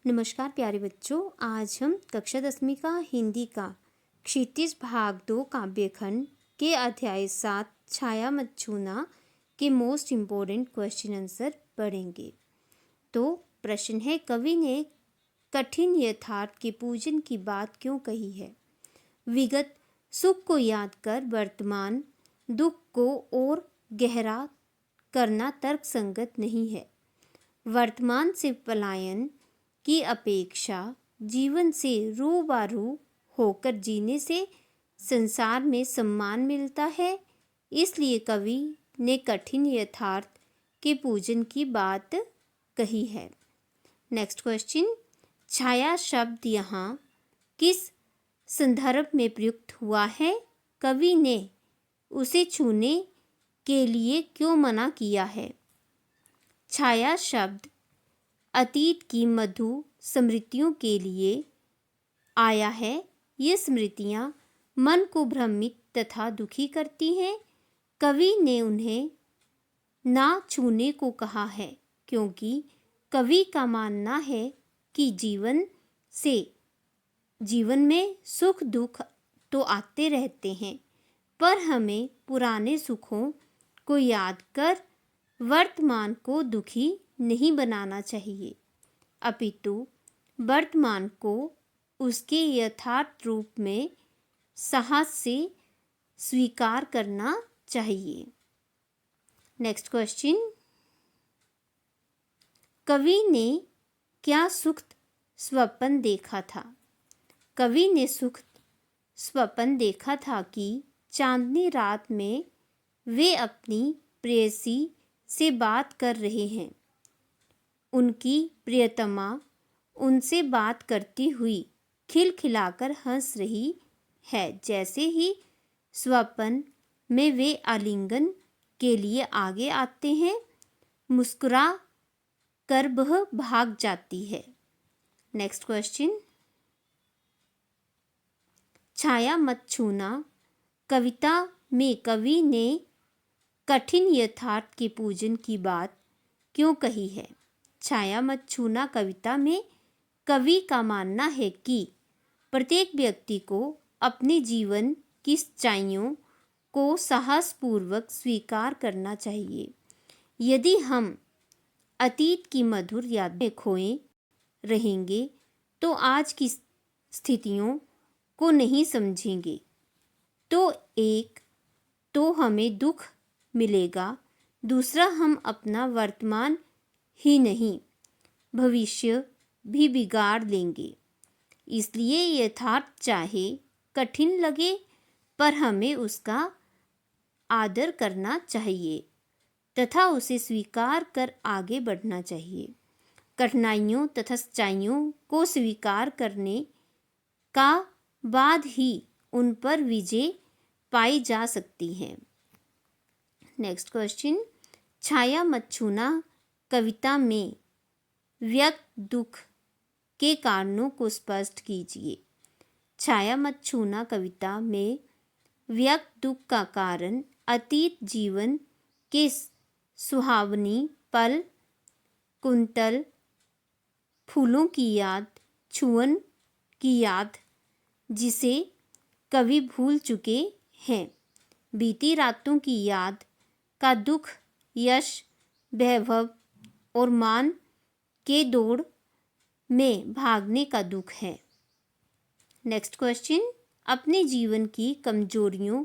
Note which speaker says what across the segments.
Speaker 1: नमस्कार प्यारे बच्चों, आज हम कक्षा 10वीं का हिंदी का क्षितिज भाग 2 काव्यखंड के अध्याय 7 छाया मत छूना के मोस्ट इम्पोर्टेंट क्वेश्चन आंसर पढ़ेंगे। तो प्रश्न है, कवि ने कठिन यथार्थ के पूजन की बात क्यों कही है? विगत सुख को याद कर वर्तमान दुख को और गहरा करना तर्कसंगत नहीं है। वर्तमान से पलायन की अपेक्षा जीवन से रूबरू होकर जीने से संसार में सम्मान मिलता है। इसलिए कवि ने कठिन यथार्थ के पूजन की बात कही है। नेक्स्ट क्वेश्चन, छाया शब्द यहाँ किस संदर्भ में प्रयुक्त हुआ है? कवि ने उसे छूने के लिए क्यों मना किया है? छाया शब्द अतीत की मधुर स्मृतियों के लिए आया है। ये स्मृतियाँ मन को भ्रमित तथा दुखी करती हैं। कवि ने उन्हें ना छूने को कहा है क्योंकि कवि का मानना है कि जीवन में सुख दुख तो आते रहते हैं, पर हमें पुराने सुखों को याद कर वर्तमान को दुखी नहीं बनाना चाहिए, अपितु वर्तमान को उसके यथार्थ रूप में साहस से स्वीकार करना चाहिए। नेक्स्ट क्वेश्चन, कवि ने क्या सुख स्वप्न देखा था? कवि ने सुख स्वप्न देखा था कि चांदनी रात में वे अपनी प्रेयसी से बात कर रहे हैं। उनकी प्रियतमा उनसे बात करती हुई खिलखिलाकर हंस रही है। जैसे ही स्वप्न में वे आलिंगन के लिए आगे आते हैं, मुस्कुरा कर वह भाग जाती है। नेक्स्ट क्वेश्चन, छाया मत छूना कविता में कवि ने कठिन यथार्थ के पूजन की बात क्यों कही है? छाया मत छूना कविता में कवि का मानना है कि प्रत्येक व्यक्ति को अपने जीवन की सच्चाइयों को साहसपूर्वक स्वीकार करना चाहिए। यदि हम अतीत की मधुर यादें खोए रहेंगे तो आज की स्थितियों को नहीं समझेंगे। एक तो हमें दुख मिलेगा, दूसरा हम अपना वर्तमान ही नहीं भविष्य भी बिगाड़ लेंगे। इसलिए यथार्थ चाहे कठिन लगे, पर हमें उसका आदर करना चाहिए तथा उसे स्वीकार कर आगे बढ़ना चाहिए। कठिनाइयों तथा सच्चाइयों को स्वीकार करने का बाद ही उन पर विजय पाई जा सकती है। नेक्स्ट क्वेश्चन, छाया मत छूना कविता में व्यक्त दुख के कारणों को स्पष्ट कीजिए। छाया मत छूना कविता में व्यक्त दुख का कारण अतीत जीवन के सुहावनी पल, कुंतल फूलों की याद, छुअन की याद जिसे कवि भूल चुके हैं, बीती रातों की याद का दुख, यश वैभव और मान के दौड़ में भागने का दुख है। नेक्स्ट क्वेश्चन, अपने जीवन की कमजोरियों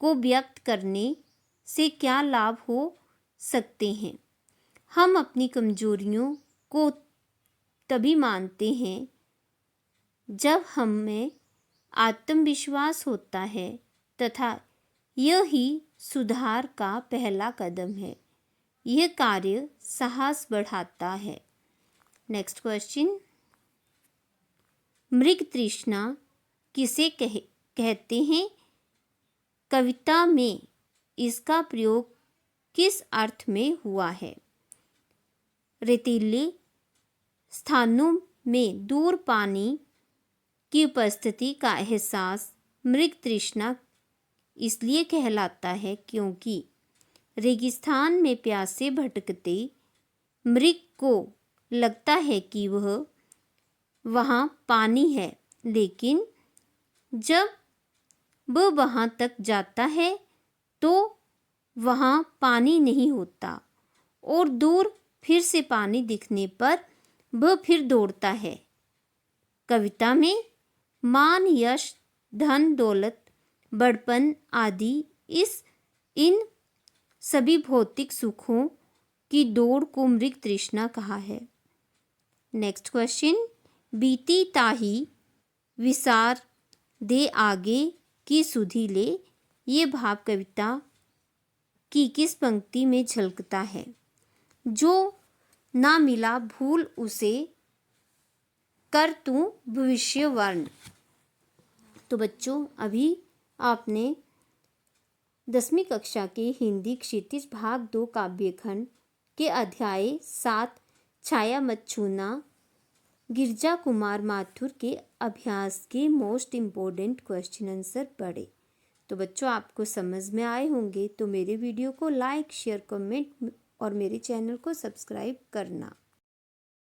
Speaker 1: को व्यक्त करने से क्या लाभ हो सकते हैं? हम अपनी कमजोरियों को तभी मानते हैं जब हमें आत्मविश्वास होता है तथा यह ही सुधार का पहला कदम है। यह कार्य साहस बढ़ाता है। नेक्स्ट क्वेश्चन, मृग तृष्णा किसे कहते हैं? कविता में इसका प्रयोग किस अर्थ में हुआ है? रेतीले स्थानों में दूर पानी की उपस्थिति का एहसास मृग तृष्णा इसलिए कहलाता है क्योंकि रेगिस्तान में प्यासे भटकते मृग को लगता है कि वह वहाँ पानी है, लेकिन जब वह वहाँ तक जाता है तो वहाँ पानी नहीं होता और दूर फिर से पानी दिखने पर वह फिर दौड़ता है। कविता में मान, यश, धन, दौलत, बड़पन आदि इन सभी भौतिक सुखों की दौड़ को मृग तृष्णा कहा है। नेक्स्ट क्वेश्चन, बीती ताही विसार दे आगे की सुधि ले, ये भाव कविता की किस पंक्ति में झलकता है? जो ना मिला भूल उसे, कर तू भविष्य वर्ण। तो बच्चों, अभी आपने 10वीं कक्षा के हिंदी क्षितिज भाग 2 काव्यखंड के अध्याय 7 छाया मत छूना गिरजा कुमार माथुर के अभ्यास के मोस्ट इम्पोर्टेंट क्वेश्चन आंसर पढ़े। तो बच्चों, आपको समझ में आए होंगे। तो मेरे वीडियो को लाइक, शेयर, कमेंट और मेरे चैनल को सब्सक्राइब करना।